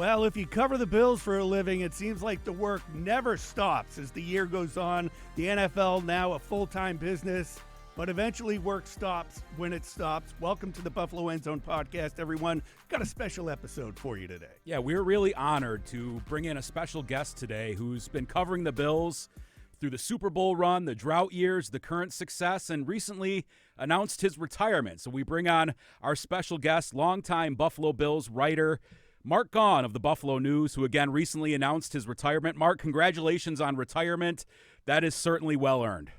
Well, if you cover the Bills for a living, it seems like the work never stops as the year goes on. The NFL now a full-time business, but eventually work stops when it stops. Welcome to the Buffalo End Zone podcast, everyone. Got a special episode for you today. Yeah, we're really honored to bring in a special guest today who's been covering the Bills through the Super Bowl run, the drought years, the current success, and recently announced his retirement. So we bring on our special guest, longtime Buffalo Bills writer, Mark Gaughan of the Buffalo News, who again recently announced his retirement. Mark, congratulations on retirement. That is certainly well earned.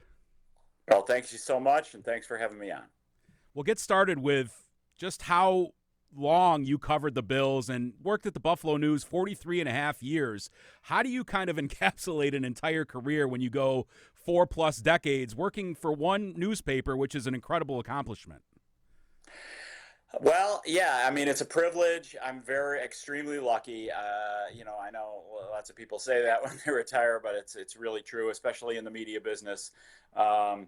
Well, thank you so much, and thanks for having me on. We'll get started with just how long you covered the Bills and worked at the Buffalo News 43 and a half years. How do you kind of encapsulate an entire career when you go 4+ decades working for one newspaper, which is an incredible accomplishment? Well, yeah, I mean, it's a privilege. I'm extremely lucky. I know lots of people say that when they retire, but it's really true, especially in the media business, to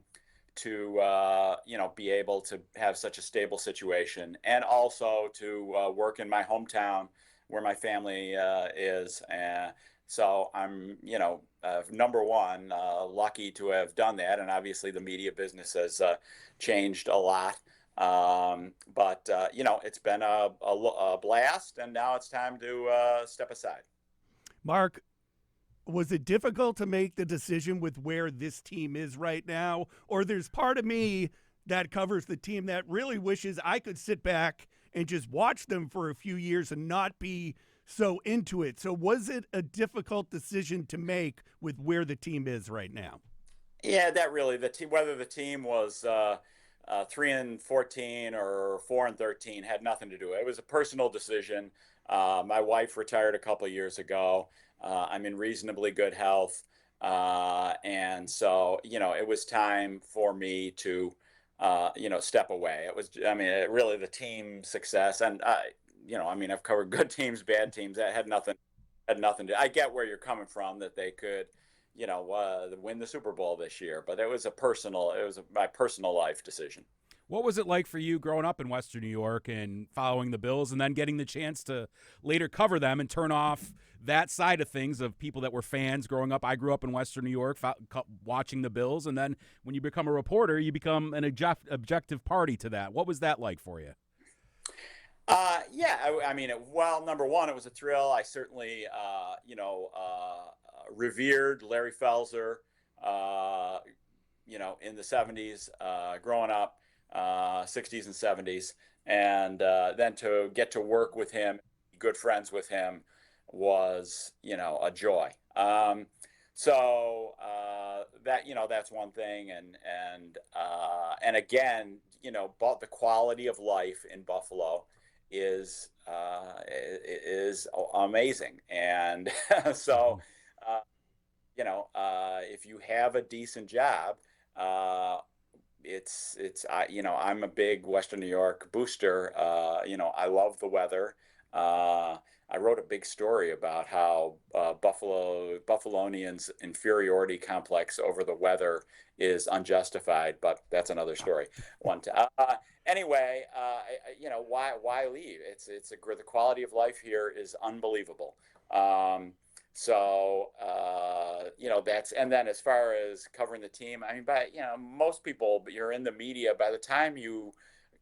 be able to have such a stable situation, and also to work in my hometown where my family is. So I'm, number one, lucky to have done that. And obviously the media business has changed a lot. But it's been a blast, and now it's time to step aside. Mark, was it difficult to make the decision with where this team is right now? Or there's part of me that covers the team that really wishes I could sit back and just watch them for a few years and not be so into it. So was it a difficult decision to make with where the team is right now? Yeah, whether the team was 3-14 or 4-13 had nothing to do with it. It was a personal decision. My wife retired a couple of years ago. I'm in reasonably good health. And so, it was time for me to, step away. It was, really the team success. And, I've covered good teams, bad teams. That had nothing I get where you're coming from, that they could, win the Super Bowl this year, but it was my personal life decision. What was it like for you growing up in Western New York and following the Bills and then getting the chance to later cover them and turn off that side of things of people that were fans growing up? I grew up in Western New York watching the Bills, and then when you become a reporter, you become an objective party to that. What was that like for you? Number one, it was a thrill. I certainly, revered Larry Felser, in the 70s, growing up, 60s and 70s. And then to get to work with him, good friends with him, was, a joy. That's one thing. And again, the quality of life in Buffalo is amazing. And so, if you have a decent job, I'm a big Western New York booster. I love the weather. I wrote a big story about how Buffalonians' inferiority complex over the weather is unjustified, but that's another story. Anyway, why leave? The quality of life here is unbelievable. And then as far as covering the team, most people, you're in the media, by the time you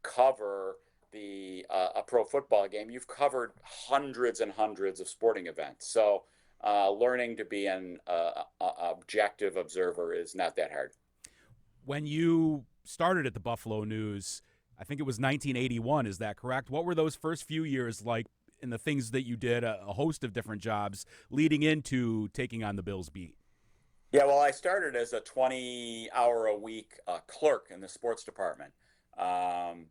cover a pro football game, you've covered hundreds and hundreds of sporting events. So learning to be an objective observer is not that hard. When you started at the Buffalo News, I think it was 1981, is that correct? What were those first few years like in the things that you did, a host of different jobs leading into taking on the Bills beat? Yeah, well, I started as a 20-hour-a-week clerk in the sports department. And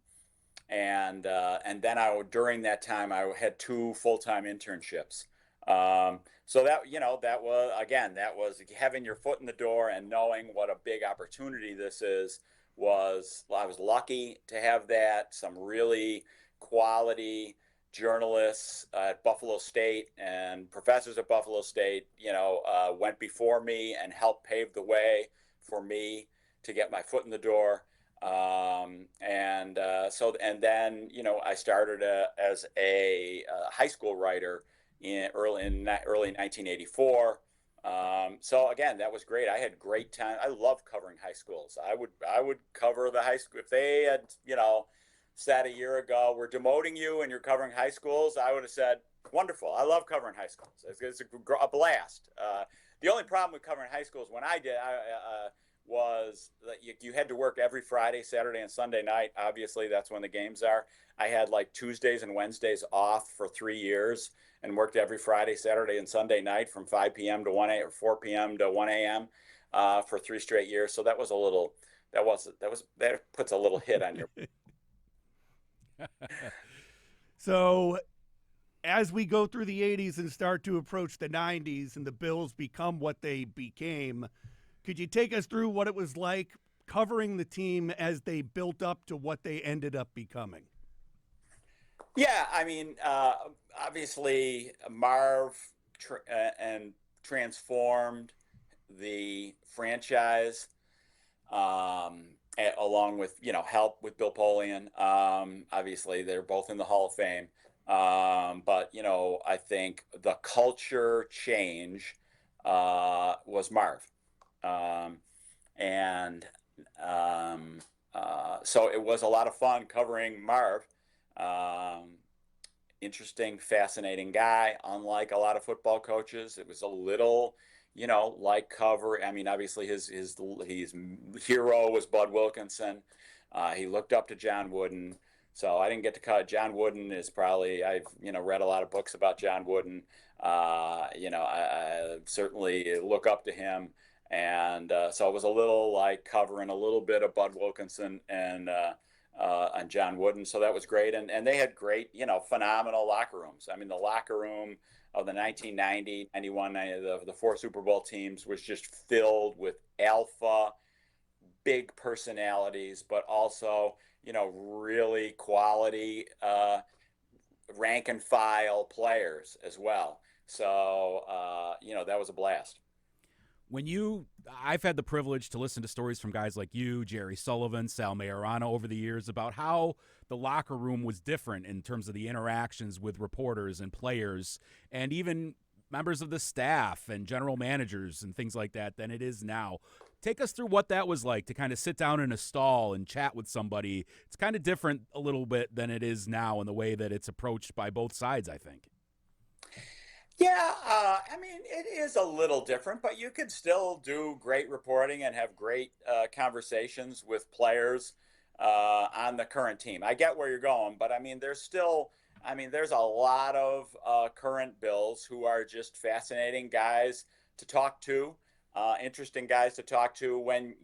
then during that time, I had 2 full-time internships. So that was having your foot in the door and knowing what a big opportunity this is. I was lucky to have that. Some really quality journalists at Buffalo State and professors at Buffalo State, went before me and helped pave the way for me to get my foot in the door. And then, I started as a high school writer in early 1984. So again, that was great. I had great time. I love covering high schools. I would cover the high school if they had said a year ago we're demoting you and you're covering high schools. I would have said wonderful. I love covering high schools. It's a blast. The only problem with covering high schools when I did, was that you had to work every Friday, Saturday, and Sunday night. Obviously, that's when the games are. I had like Tuesdays and Wednesdays off for 3 years and worked every Friday, Saturday, and Sunday night from 5 p.m. to 1 a.m. or 4 p.m. to 1 a.m. For 3 straight years. So that was a little. That puts a little hit on your. So as we go through the 80s and start to approach the 90s and the Bills become what they became, could you take us through what it was like covering the team as they built up to what they ended up becoming? Yeah, I mean, obviously Marv transformed the franchise, along with help with Bill Polian. Obviously, they're both in the Hall of Fame. But I think the culture change was Marv. So it was a lot of fun covering Marv. Interesting, fascinating guy. Unlike a lot of football coaches, it was a little, like cover. I mean, obviously his hero was Bud Wilkinson. He looked up to John Wooden. So I didn't get to cut. John Wooden is probably, I've read a lot of books about John Wooden. I certainly look up to him. And so it was a little like covering a little bit of Bud Wilkinson and John Wooden. So that was great. And they had great, phenomenal locker rooms. I mean, the locker room of the 1990, 91, the 4 Super Bowl teams was just filled with alpha, big personalities, but also, really quality rank and file players as well. So, that was a blast. I've had the privilege to listen to stories from guys like you, Jerry Sullivan, Sal Majorano over the years about how the locker room was different in terms of the interactions with reporters and players and even members of the staff and general managers and things like that than it is now. Take us through what that was like to kind of sit down in a stall and chat with somebody. It's kind of different a little bit than it is now in the way that it's approached by both sides, I think. Yeah, I mean, it is a little different, but you could still do great reporting and have great conversations with players on the current team. I get where you're going, but I mean, there's a lot of current Bills who are just fascinating guys to talk to, interesting guys to talk to when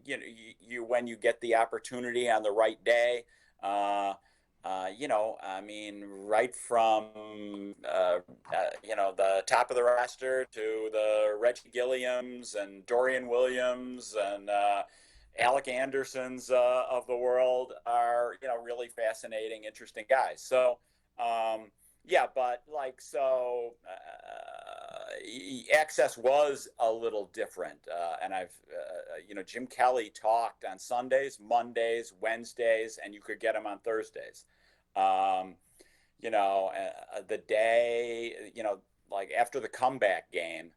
when you get the opportunity on the right day. I mean, right from, the top of the roster to the Reggie Gilliams and Dorian Williams and Alec Andersons of the world are, really fascinating, interesting guys. So, access was a little different. And Jim Kelly talked on Sundays, Mondays, Wednesdays, and you could get him on Thursdays. The day, like after the comeback game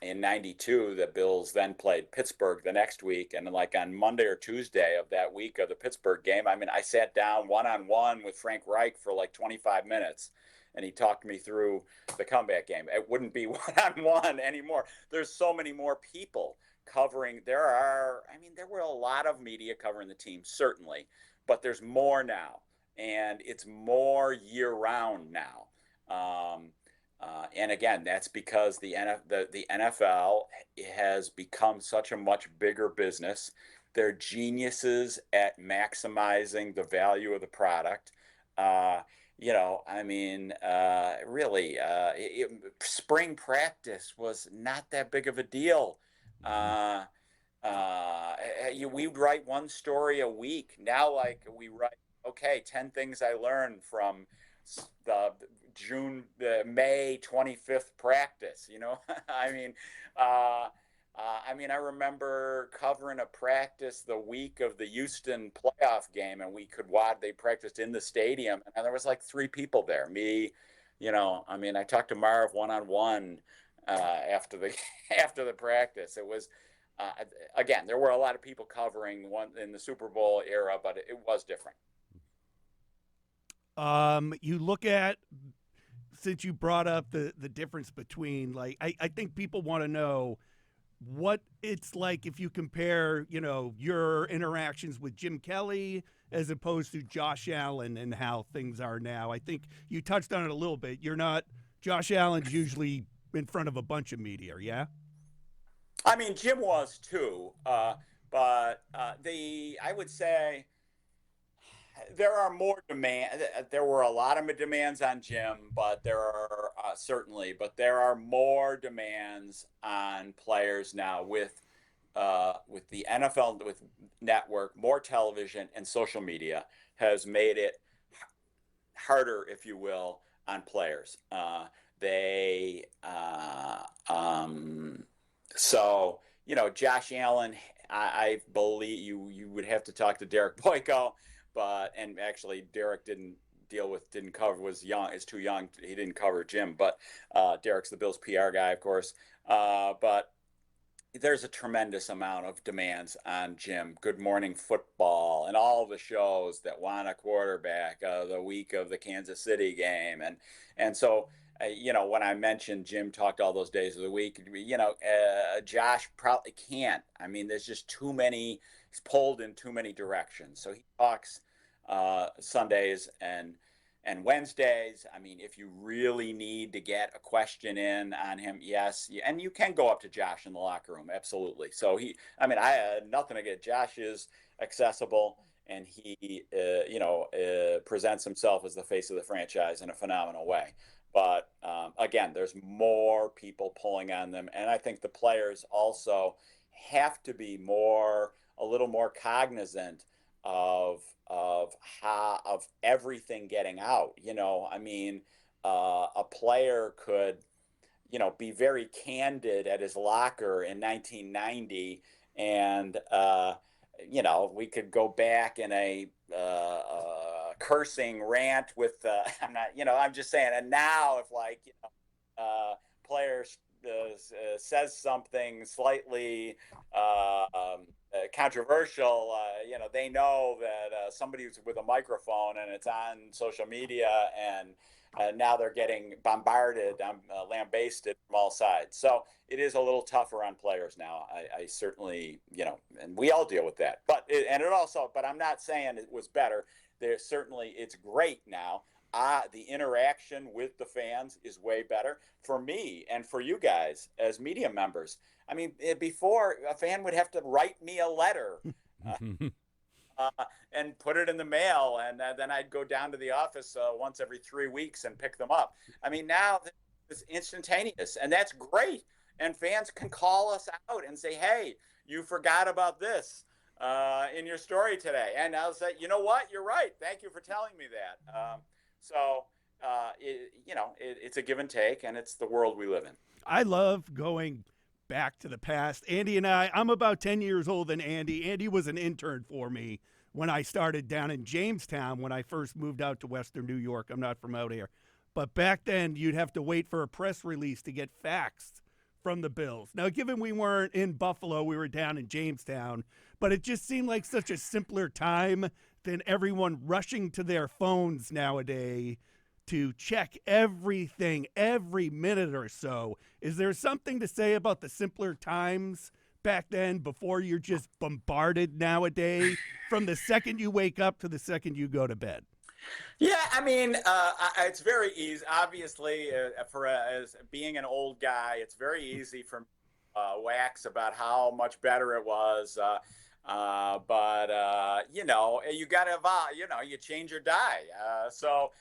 in 92, the Bills then played Pittsburgh the next week. And like on Monday or Tuesday of that week of the Pittsburgh game, I mean, I sat down one-on-one with Frank Reich for like 25 minutes. And he talked me through the comeback game. It wouldn't be one-on-one anymore. There's so many more people covering. There were a lot of media covering the team, certainly, but there's more now, and it's more year-round now. And again, that's because the NFL has become such a much bigger business. They're geniuses at maximizing the value of the product. Really, spring practice was not that big of a deal. We'd write one story a week. Now, we write, 10 things I learned from the May 25th practice. I remember covering a practice the week of the Houston playoff game, and we could watch. They practiced in the stadium, and there was like 3 people there. Me, I mean, I talked to Marv one-on-one after the after the practice. It was uh, again, there were a lot of people covering one in the Super Bowl era, but it was different. You look at, since you brought up the difference between, like, I think people want to know what it's like if you compare, your interactions with Jim Kelly as opposed to Josh Allen and how things are now. I think you touched on it a little bit. You're not, Josh Allen's usually in front of a bunch of media, yeah? I mean, Jim was too, but the I would say there are more demand. There were a lot of demands on Jim, but there are but there are more demands on players now with the NFL with network, more television and social media has made it harder, if you will, on players. They so Josh Allen. I believe you would have to talk to Derek Boyko, and actually Derek didn't cover, was young, is too young, he didn't cover Jim, but Derek's the Bills PR guy, of course. But there's a tremendous amount of demands on Jim. Good Morning Football and all the shows that want a quarterback the week of the Kansas City game, and so when I mentioned Jim talked all those days of the week, Josh probably can't. I mean, there's just too many. He's pulled in too many directions. So he talks Sundays and Wednesdays. I mean, if you really need to get a question in on him, yes, and you can go up to Josh in the locker room, absolutely. So I had nothing to get. Josh is accessible, and he, presents himself as the face of the franchise in a phenomenal way. But again, there's more people pulling on them, and I think the players also have to be a little more cognizant of everything getting out. I mean, a player could, be very candid at his locker in 1990, and we could go back in a cursing rant with I'm not, I'm just saying. And now, if players says something slightly controversial, they know that somebody's with a microphone and it's on social media, and now they're getting bombarded, lambasted from all sides. So it is a little tougher on players now. I certainly, and we all deal with that. But I'm not saying it was better. It's great now. The interaction with the fans is way better for me and for you guys as media members. I mean, before, a fan would have to write me a letter and put it in the mail, and then I'd go down to the office once every 3 weeks and pick them up. I mean, now it's instantaneous, and that's great. And fans can call us out and say, "Hey, you forgot about this in your story today," and I'll say, "You know what? You're right. Thank you for telling me that." It's a give and take, and it's the world we live in. I love going back to the past. Andy and I'm about 10 years older than Andy. Andy was an intern for me when I started down in Jamestown when I first moved out to Western New York. I'm not from out here. But back then, you'd have to wait for a press release to get faxed from the Bills. Now, given we weren't in Buffalo, we were down in Jamestown, but it just seemed like such a simpler time than everyone rushing to their phones nowadays to check everything every minute or so. Is there something to say about the simpler times back then before you're just bombarded nowadays from the second you wake up to the second you go to bed? Yeah, I mean, it's very easy. Obviously, as being an old guy, it's very easy for me to wax about how much better it was. But you got to evolve. You change or die. So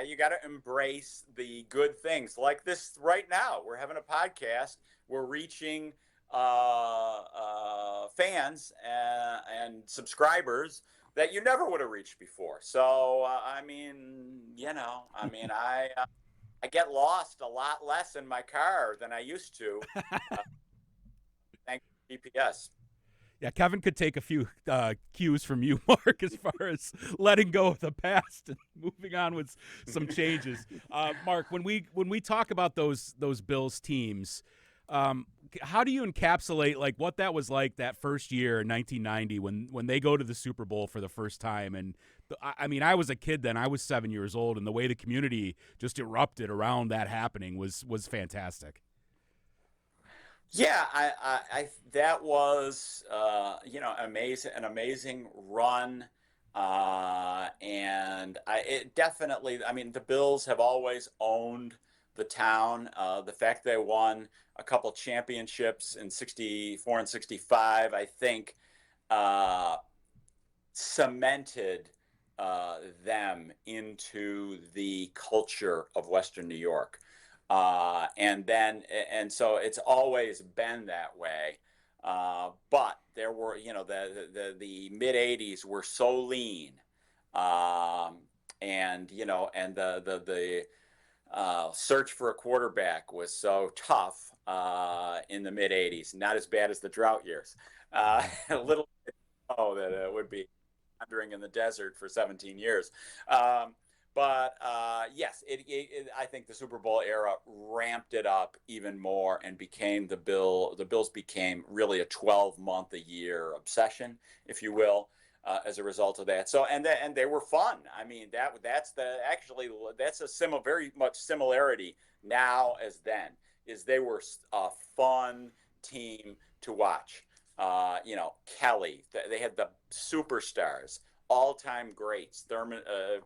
you got to embrace the good things, like this right now. We're having a podcast. We're reaching fans and subscribers that you never would have reached before. So I get lost a lot less in my car than I used to. Thanks to GPS. Yeah, Kevin could take a few cues from you, Mark, as far as letting go of the past and moving on with some changes. Mark, when we talk about those Bills teams, how do you encapsulate like what that was like that first year in 1990 when they go to the Super Bowl for the first time? And I mean, I was a kid then; I was 7 years old, and the way the community just erupted around that happening was fantastic. Yeah, I that was an amazing run, and it definitely. I mean, the Bills have always owned the town. The fact they won a couple championships in '64 and '65, I think, uh, cemented them into the culture of Western New York. And so it's always been that way. But there were, the mid '80s were so lean, and the search for a quarterback was so tough in the mid '80s. Not as bad as the drought years. A little that it would be wandering in the desert for 17 years. But yes, I think the Super Bowl era ramped it up even more and became the Bills became really a 12-month-a-year obsession, if you will, as a result of that. So and they were fun. I mean that's a very much similarity now as then. Is they were a fun team to watch. Kelly. They had the superstars, all-time greats,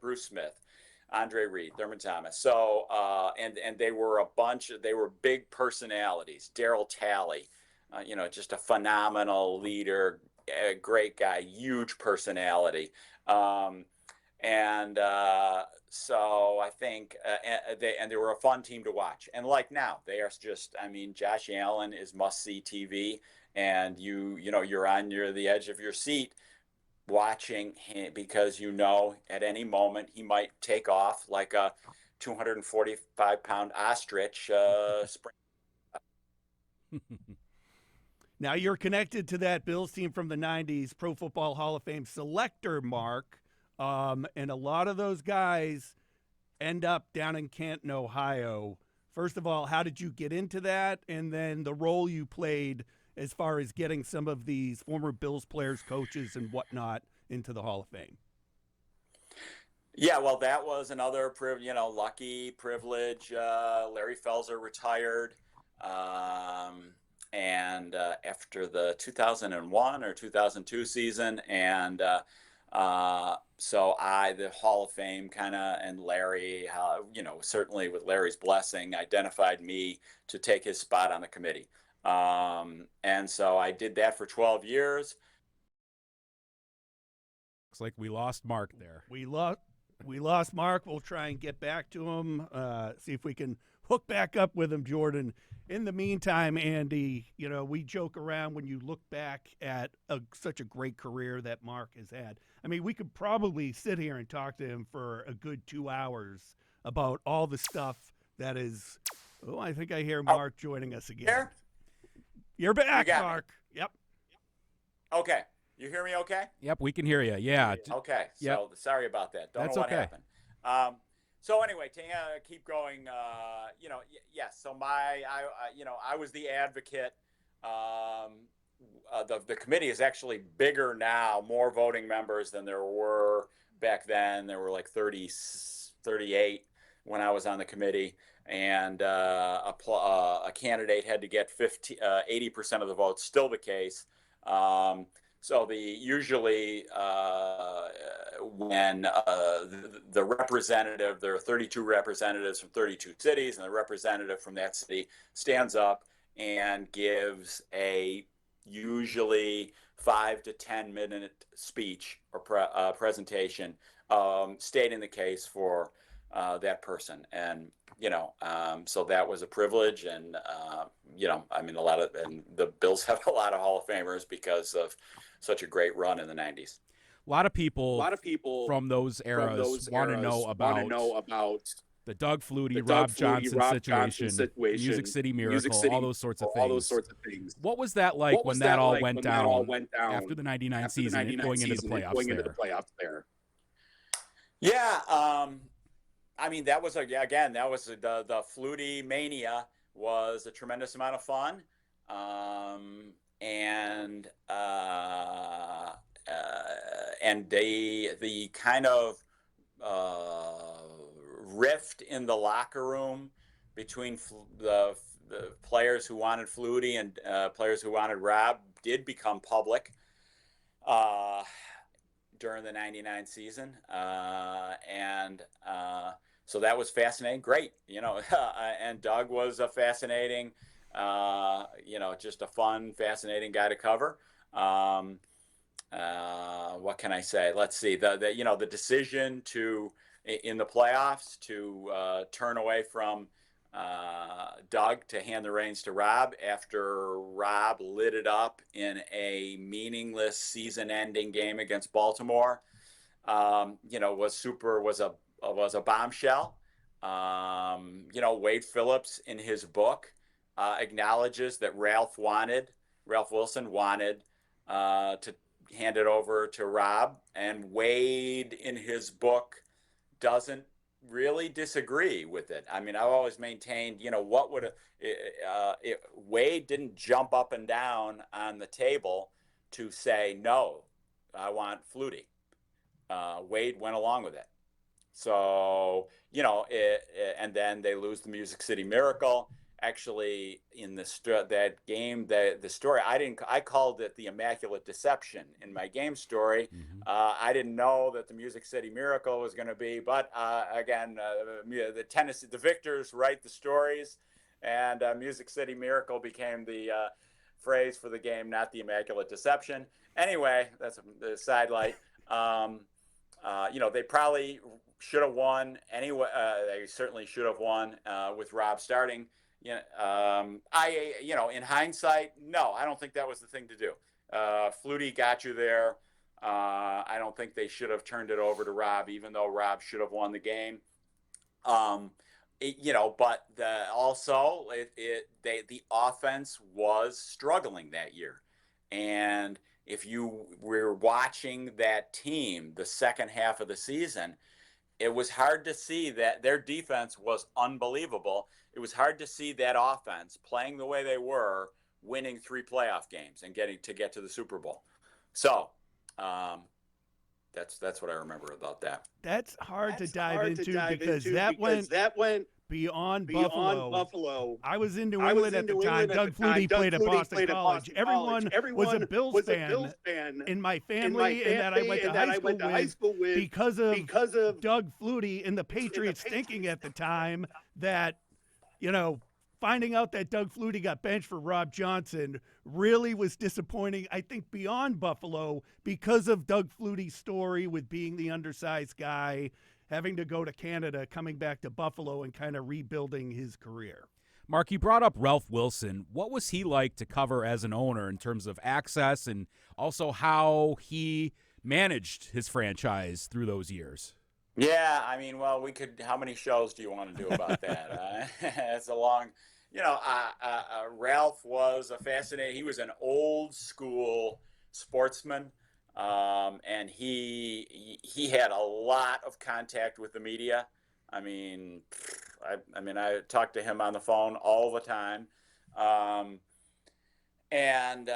Bruce Smith, Andre Reed, Thurman Thomas. So, and they were they were big personalities. Darryl Talley, just a phenomenal leader, a great guy, huge personality. So I think they were a fun team to watch. And like now, they are just. I mean, Josh Allen is must-see TV, and you're on the edge of your seat watching him because at any moment he might take off like a 245-pound ostrich. Now you're connected to that Bills team from the 90s, Pro Football Hall of Fame selector, Mark. And a lot of those guys end up down in Canton, Ohio. First of all, how did you get into that? And then the role you played as far as getting some of these former Bills players, coaches, and whatnot into the Hall of Fame. Yeah, well, that was another lucky privilege. Larry Felser retired, and after the 2001 or 2002 season, and so the Hall of Fame and Larry, certainly with Larry's blessing, identified me to take his spot on the committee. And so I did that for 12 years. Looks like we lost Mark there. We lost Mark. We'll try and get back to him, see if we can hook back up with him, Jordan. In the meantime, Andy, we joke around when you look back at such a great career that Mark has had. I mean, we could probably sit here and talk to him for a good 2 hours about all the stuff that is. Oh, I think I hear Mark joining us again. There? You're back, You Mark. Yep. Okay. You hear me okay? Yep, we can hear you. Yeah. Okay. Yep. So sorry about that. Don't That's know what okay. happened. So anyway, to keep going, yes. So I was the advocate. The committee is actually bigger now, more voting members than there were back then. There were like 38 when I was on the committee, and a candidate had to get 80% of the votes. Still the case. So usually when the representative, there are 32 representatives from 32 cities, and the representative from that city stands up and gives a usually 5 to 10 minute speech or presentation stating the case for that person. And so that was a privilege, and and the Bills have a lot of Hall of Famers because of such a great run in the 90s. A lot of people from those eras want to know about The Doug Fluty, the Rob Doug Flutie, Johnson Rob Johnson situation, situation, Music City Music Miracle, City, all those sorts of all those things. sorts of things. What was that like What when was that that all like went when down that all went down after the 99 after the season, 99 going into the season and playoffs going there? into the playoffs there? Yeah, I mean that was that was the Flutie mania was a tremendous amount of fun, and the kind of rift in the locker room between the players who wanted Flutie and players who wanted Rob did become public during the '99 season, so that was fascinating. Great, and Doug was a fascinating, just a fun, fascinating guy to cover. What can I say? Let's see. The decision in the playoffs to turn away from Doug to hand the reins to Rob after Rob lit it up in a meaningless season-ending game against Baltimore, was a bombshell. Wade Phillips in his book acknowledges that Ralph Wilson wanted to hand it over to Rob, and Wade in his book doesn't really disagree with it. I mean, I've always maintained, what would Wade didn't jump up and down on the table to say, no, I want Flutie. Wade went along with it. So, and then they lose the Music City Miracle. Actually, in that game, the story, I called it the Immaculate Deception in my game story. Mm-hmm. I didn't know that the Music City Miracle was going to be, but again, the victors write the stories, and Music City Miracle became the phrase for the game, not the Immaculate Deception. Anyway, that's a sidelight. They probably should have won anyway. They certainly should have won with Rob starting. In hindsight, no, I don't think that was the thing to do. Flutie got you there. I don't think they should have turned it over to Rob, even though Rob should have won the game. But the offense was struggling that year, and if you were watching that team the second half of the season, it was hard to see that their defense was unbelievable. It was hard to see that offense playing the way they were, winning 3 playoff games and get to the Super Bowl. So that's what I remember about that. That's hard to dive into because that went beyond Buffalo. I was in New England at the time. Doug Flutie played at Boston College. Everyone was a Bills fan in my family, and that I went to high school with because of Doug Flutie and the Patriots thinking at the time that, finding out that Doug Flutie got benched for Rob Johnson really was disappointing, I think, beyond Buffalo because of Doug Flutie's story with being the undersized guy, having to go to Canada, coming back to Buffalo, and kind of rebuilding his career. Mark, you brought up Ralph Wilson. What was he like to cover as an owner in terms of access and also how he managed his franchise through those years? Yeah, I mean, well, how many shows do you want to do about that? It's a long, Ralph was he was an old school sportsman. And he had a lot of contact with the media. I mean, I talked to him on the phone all the time. And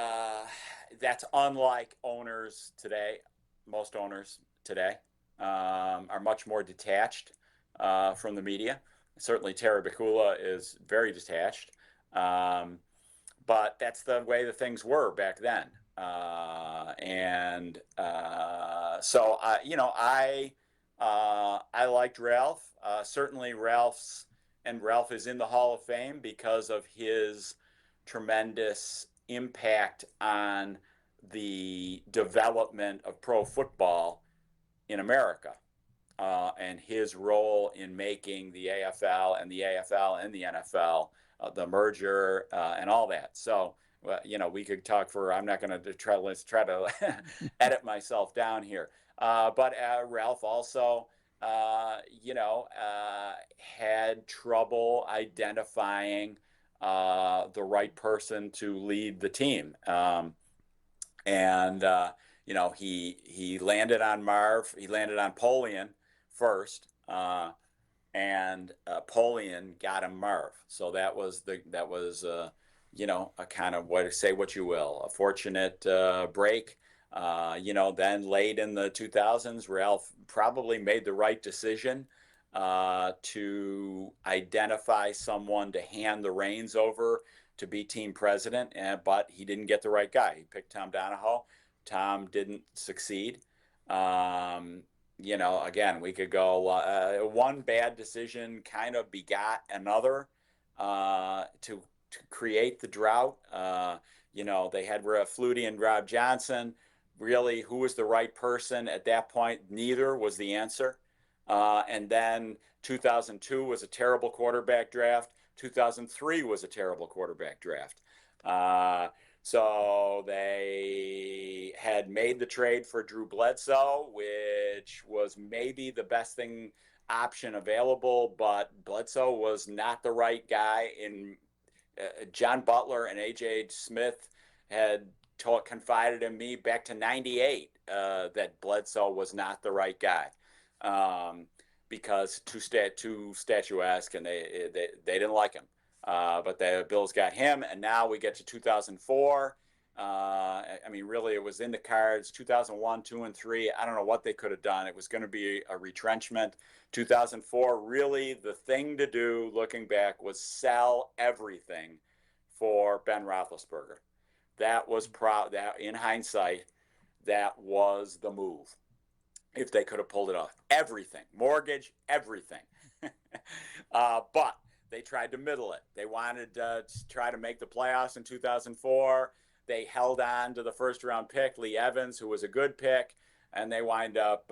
that's unlike owners today. Most owners today are much more detached from the media. Certainly Terry Bakula is very detached. But that's the way the things were back then. So I liked Ralph. Certainly Ralph is in the Hall of Fame because of his tremendous impact on the development of pro football in America, and his role in making the AFL and the NFL the merger and all that. So. Well, we could talk I'm not going to let's try to edit myself down here. But Ralph also had trouble identifying the right person to lead the team. And he landed on Marv. He landed on Polian first, and Polian got him Marv. So that was a kind of, say what you will, a fortunate break. Then late in the 2000s, Ralph probably made the right decision to identify someone to hand the reins over to be team president, but he didn't get the right guy. He picked Tom Donahoe. Tom didn't succeed. Again, we could go one bad decision kind of begot another to create the drought. They had Fluty and Rob Johnson. Really, who was the right person at that point? Neither was the answer. And then 2002 was a terrible quarterback draft. 2003 was a terrible quarterback draft. So they had made the trade for Drew Bledsoe, which was maybe the best option available, but Bledsoe was not the right guy. John Butler and A.J. Smith had confided in me back to 98 that Bledsoe was not the right guy because too statuesque, and they didn't like him. But the Bills got him, and now we get to 2004. Really, it was in the cards. 2001, 2, and 3. I don't know what they could have done. It was going to be a retrenchment. 2004, really, the thing to do, looking back, was sell everything for Ben Roethlisberger. That was that in hindsight, that was the move. If they could have pulled it off, everything, mortgage, everything. But they tried to middle it. They wanted to try to make the playoffs in 2004. They held on to the first round pick, Lee Evans, who was a good pick, and they wind up,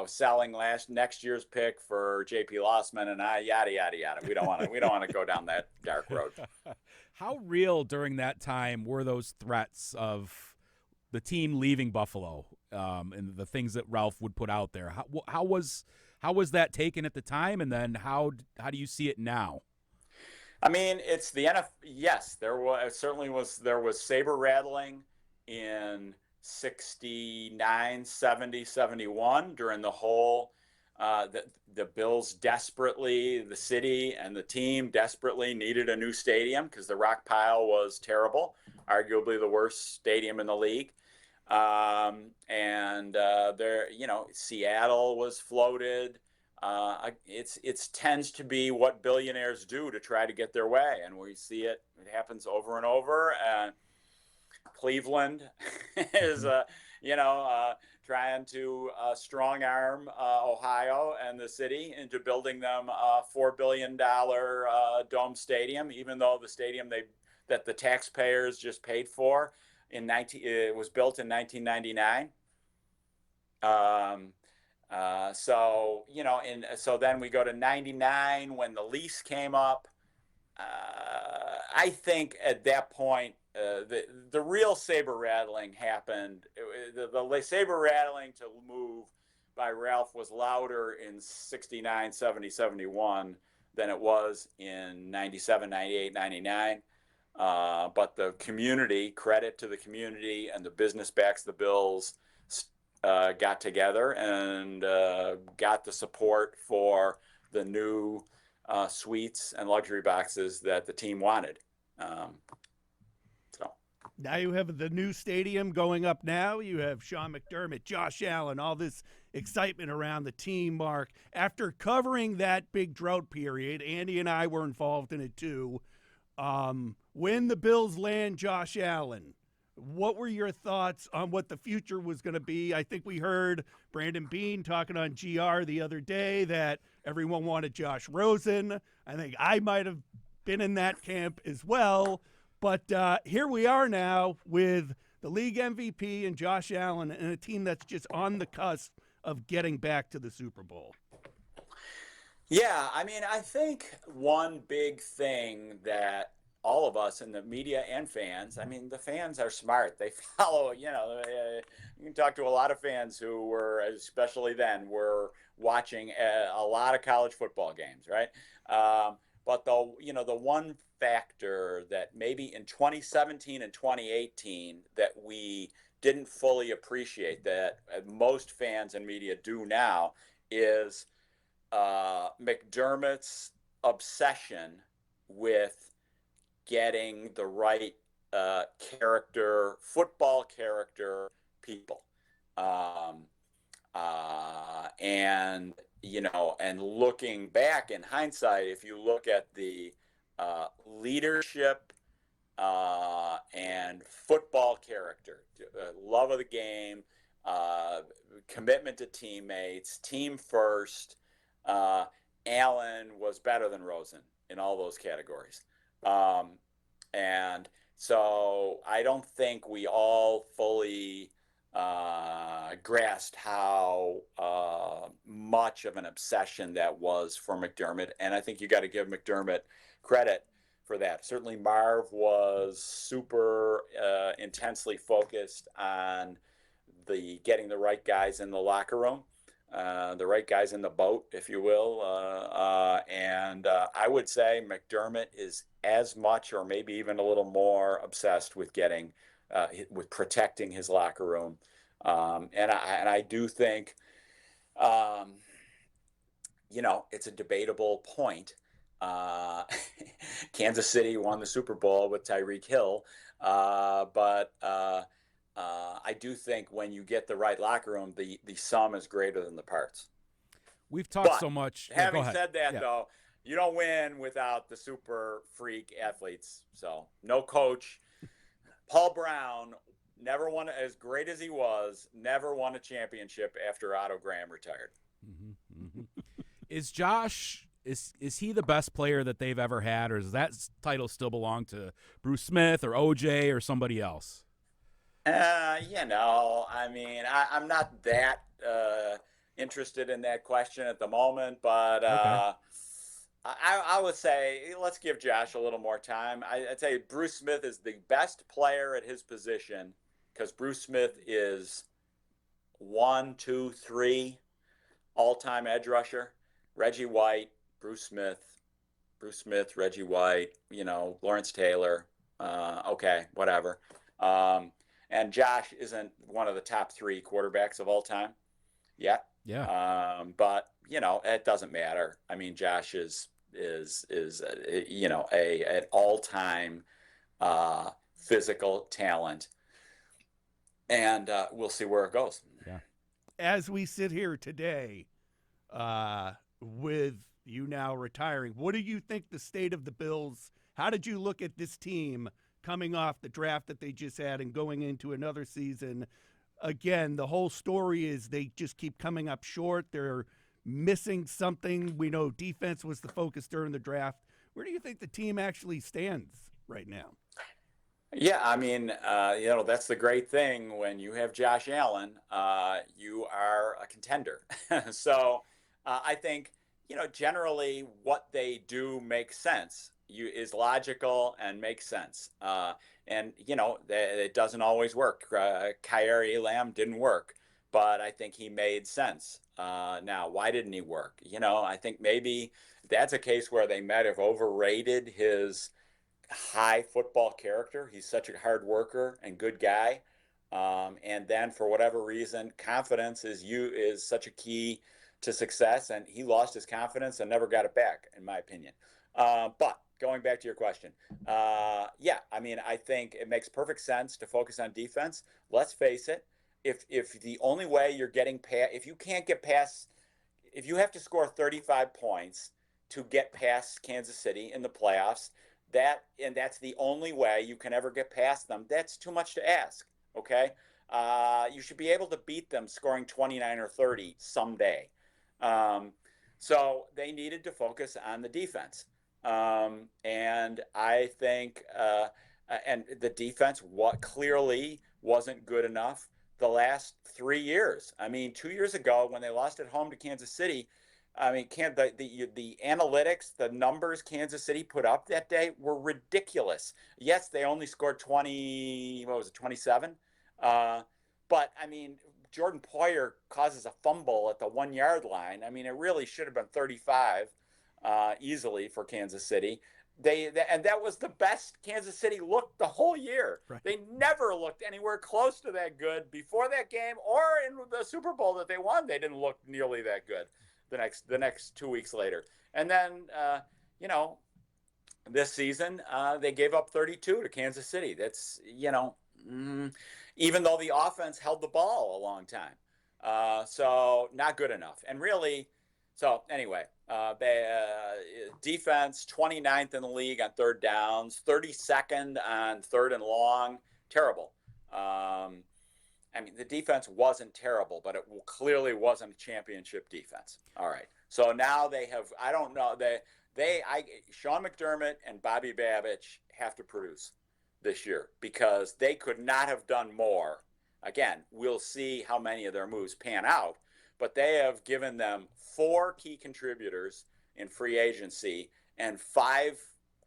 selling next year's pick for J.P. Lossman and yada yada yada. We don't want to go down that dark road. How real during that time were those threats of the team leaving Buffalo and the things that Ralph would put out there? How was that taken at the time, and then how do you see it now? It's the NFL. Yes, there was saber rattling in 69, 70, 71 during the whole the Bills desperately, the city and the team desperately needed a new stadium because the rock pile was terrible, arguably the worst stadium in the league. Seattle was floated. It tends to be what billionaires do to try to get their way, and we see it happens over and over. And Cleveland is trying to strong arm Ohio and the city into building them a $4 billion dome stadium, even though the stadium that the taxpayers just paid for it was built in 1999. So then we go to 99 when the lease came up. I think at that point, the real saber rattling happened. The saber rattling to move by Ralph was louder in 69, 70, 71 than it was in 97, 98, 99. But the community, credit to the community and the business backs the Bills, got together and got the support for the new suites and luxury boxes that the team wanted. Now you have the new stadium going up now. You have Sean McDermott, Josh Allen, all this excitement around the team, Mark. After covering that big drought period, Andy and I were involved in it too. When the Bills land Josh Allen, what were your thoughts on what the future was going to be? I think we heard Brandon Beane talking on GR the other day that everyone wanted Josh Rosen. I think I might have been in that camp as well. But here we are now with the league MVP and Josh Allen and a team that's just on the cusp of getting back to the Super Bowl. Yeah, I think one big thing that all of us in the media and fans, the fans are smart. They follow, you can talk to a lot of fans who were, especially then, were watching a lot of college football games, right? But the one factor that maybe in 2017 and 2018 that we didn't fully appreciate that most fans and media do now is McDermott's obsession with getting the right football character people. And and looking back in hindsight, if you look at the leadership and football character, love of the game, commitment to teammates, team first, Allen was better than Rosen in all those categories. And so I don't think we all fully grasped how much of an obsession that was for McDermott. And I think you got to give McDermott credit for that. Certainly Marv was super intensely focused on getting the right guys in the locker room, the right guys in the boat, if you will. And I would say McDermott is as much or maybe even a little more obsessed with with protecting his locker room. And I do think, it's a debatable point. Kansas City won the Super Bowl with Tyreek Hill. But I do think when you get the right locker room, the sum is greater than the parts. We've talked so much. Having said that, though, you don't win without the super freak athletes. So no coach. Paul Brown never won, as great as he was, never won a championship after Otto Graham retired. Mm-hmm, mm-hmm. Is Josh, is he the best player that they've ever had, or does that title still belong to Bruce Smith or OJ or somebody else? I mean, I'm not that interested in that question at the moment, but Okay. I would say let's give Josh a little more time. I'd say Bruce Smith is the best player at his position because Bruce Smith is 1, 2, 3 all-time edge rusher. Reggie White, Bruce Smith, Reggie White, Lawrence Taylor. Okay, whatever. And Josh isn't one of the top 3 quarterbacks of all time yet. Yeah. But it doesn't matter. I mean, Josh is an all-time physical talent, and we'll see where it goes. Yeah. As we sit here today, with you now retiring, what do you think the state of the Bills? How did you look at this team coming off the draft that they just had and going into another season? Again, the whole story is they just keep coming up short. They're missing something. We know defense was the focus during the draft. Where do you think the team actually stands right now? Yeah, I mean, that's the great thing when you have Josh Allen, you are a contender. So I think, generally what they do makes sense. Is logical and makes sense. And it doesn't always work. Khair Elam didn't work, but I think he made sense. Now, why didn't he work? I think maybe that's a case where they might have overrated his high football character. He's such a hard worker and good guy. And then for whatever reason, confidence is such a key to success, and he lost his confidence and never got it back, in my opinion. But going back to your question, I mean, I think it makes perfect sense to focus on defense. Let's face it, if the only way you're getting past, if you can't get past, if you have to score 35 points to get past Kansas City in the playoffs, that's the only way you can ever get past them, that's too much to ask, okay? You should be able to beat them scoring 29 or 30 someday. So they needed to focus on the defense. And I think, and the defense clearly wasn't good enough the last 3 years. I mean, 2 years ago when they lost at home to Kansas City, I mean, the analytics, the numbers Kansas City put up that day were ridiculous. Yes, they only scored 27. But I mean, Jordan Poyer causes a fumble at the 1 yard line. I mean, it really should have been 35 easily for Kansas City. And that was the best Kansas City looked the whole year. Right. They never looked anywhere close to that good before that game or in the Super Bowl that they won. They didn't look nearly that good the next 2 weeks later. And then, this season, they gave up 32 to Kansas City. That's, even though the offense held the ball a long time. So not good enough. And really, so anyway, defense 29th in the league on third downs, 32nd on third and long. Terrible. I mean, the defense wasn't terrible, but it clearly wasn't a championship defense. All right. So now they have, I don't know, Sean McDermott and Bobby Babich have to produce this year because they could not have done more. Again, we'll see how many of their moves pan out, but they have given them 4 key contributors in free agency and 5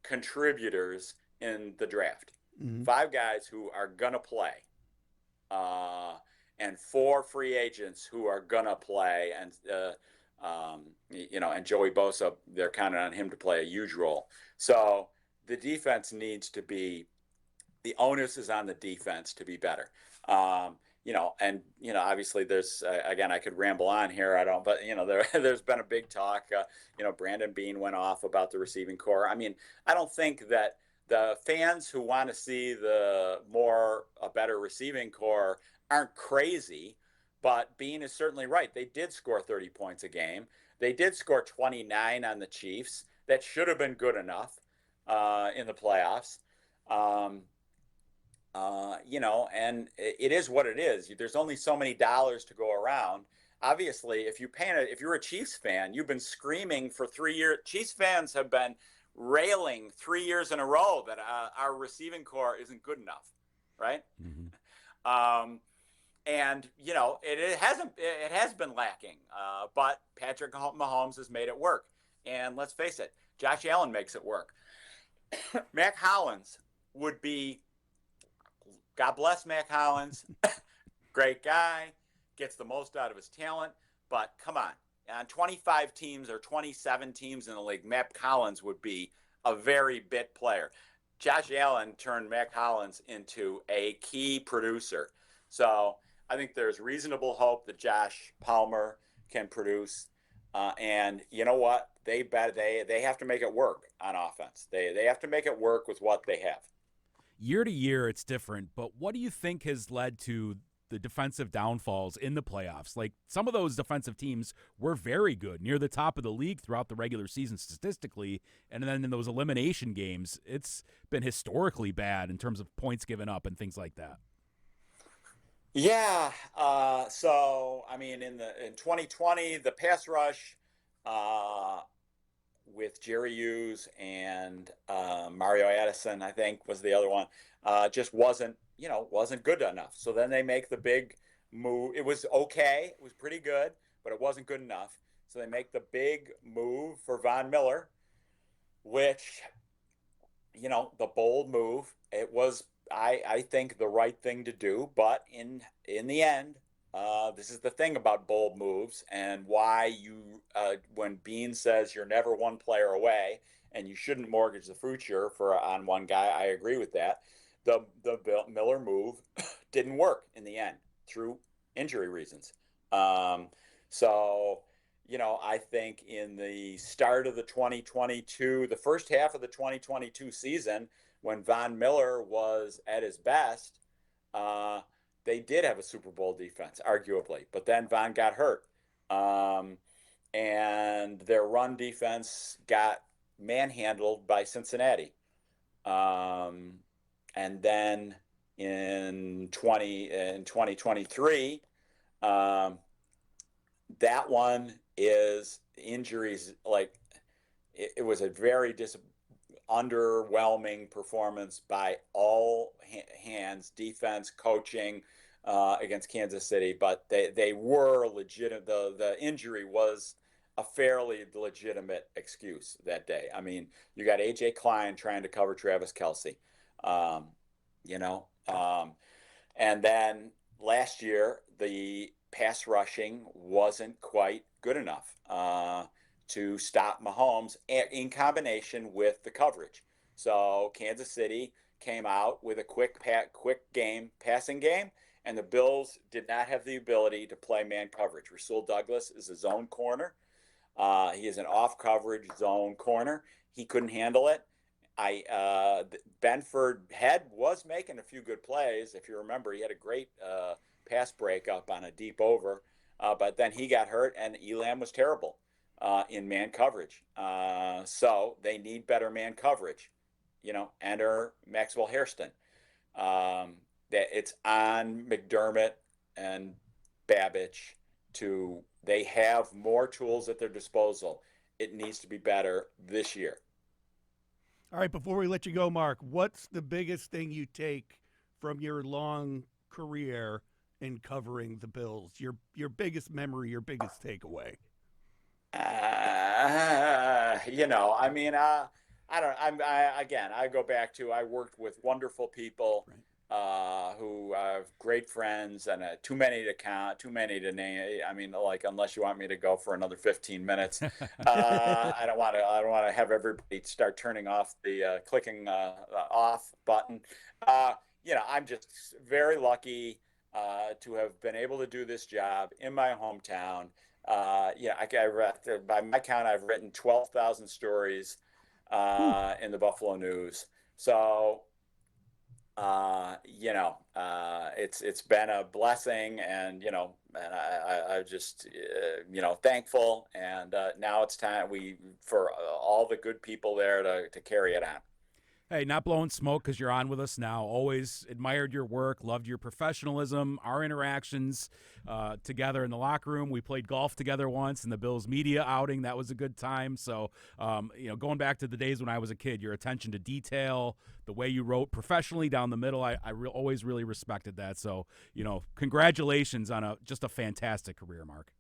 contributors in the draft. Mm-hmm. 5 guys who are going to play. And 4 free agents who are going to play. And, and Joey Bosa, they're counting on him to play a huge role. So the defense needs to be, the onus is on the defense to be better. Obviously there's, again, I could ramble on here. But there's been a big talk, Brandon Beane went off about the receiving core. I mean, I don't think that the fans who want to see a better receiving core aren't crazy, but Beane is certainly right. They did score 30 points a game. They did score 29 on the Chiefs. That should have been good enough in the playoffs. And it is what it is. There's only so many dollars to go around. Obviously, if you're a Chiefs fan, you've been screaming for 3 years. Chiefs fans have been railing 3 years in a row that our receiving core isn't good enough, right? Mm-hmm. It has been lacking, but Patrick Mahomes has made it work. And let's face it, Josh Allen makes it work. Mac Hollins would be, God bless Mac Hollins, great guy, gets the most out of his talent, but come on. On 25 teams or 27 teams in the league, Mac Hollins would be a very bit player. Josh Allen turned Mac Hollins into a key producer. So I think there's reasonable hope that Josh Palmer can produce. And you know what? They have to make it work on offense. They have to make it work with what they have. Year to year, it's different. But what do you think has led to the defensive downfalls in the playoffs? Like, some of those defensive teams were very good, near the top of the league throughout the regular season statistically, and then in those elimination games, it's been historically bad in terms of points given up and things like that. Yeah. So I mean, in 2020, the pass rush with Jerry Hughes and Mario Addison, I think was the other one, just wasn't good enough. So then they make the big move. It was okay. It was pretty good, but it wasn't good enough. So they make the big move for Von Miller, which, the bold move. It was, I think, the right thing to do. But in the end, this is the thing about bold moves and why when Beane says you're never one player away and you shouldn't mortgage the future on one guy, I agree with that. The Miller move didn't work in the end through injury reasons. I think in the start of the 2022, the first half of the 2022 season, when Von Miller was at his best, they did have a Super Bowl defense, arguably. But then Von got hurt. And their run defense got manhandled by Cincinnati. And then in 2023, that one is injuries. Like, it was a very underwhelming performance by all hands, defense, coaching, against Kansas City. But they were legitimate. The injury was a fairly legitimate excuse that day. I mean, you got A.J. Klein trying to cover Travis Kelce. And then last year the pass rushing wasn't quite good enough to stop Mahomes in combination with the coverage. So Kansas City came out with a quick passing game, and the Bills did not have the ability to play man coverage. Rasul Douglas is a zone corner. He is an off coverage zone corner. He couldn't handle it. Benford was making a few good plays. If you remember, he had a great pass breakup on a deep over, but then he got hurt, and Elam was terrible in man coverage. So they need better man coverage. Enter Maxwell Hairston. That it's on McDermott and Babich they have more tools at their disposal. It needs to be better this year. All right, before we let you go, Mark, what's the biggest thing you take from your long career in covering the Bills? Your biggest memory, your biggest takeaway? I go back to, I worked with wonderful people. Right. Who have great friends, and too many to count, too many to name. I mean, unless you want me to go for another 15 minutes, I don't want to have everybody start turning off the clicking off button. I'm just very lucky to have been able to do this job in my hometown. By my count, I've written 12,000 stories in the Buffalo News. So. It's been a blessing, and I just thankful, and now it's time for all the good people there to carry it on. Hey, not blowing smoke because you're on with us now. Always admired your work, loved your professionalism, our interactions together in the locker room. We played golf together once in the Bills media outing. That was a good time. So, going back to the days when I was a kid, your attention to detail, the way you wrote professionally down the middle, I always really respected that. So, congratulations on just a fantastic career, Mark.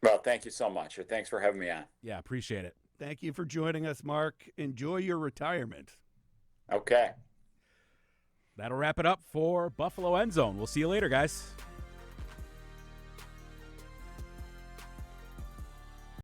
Well, thank you so much. Thanks for having me on. Yeah, appreciate it. Thank you for joining us, Mark. Enjoy your retirement. Okay. That'll wrap it up for Buffalo End Zone. We'll see you later, guys.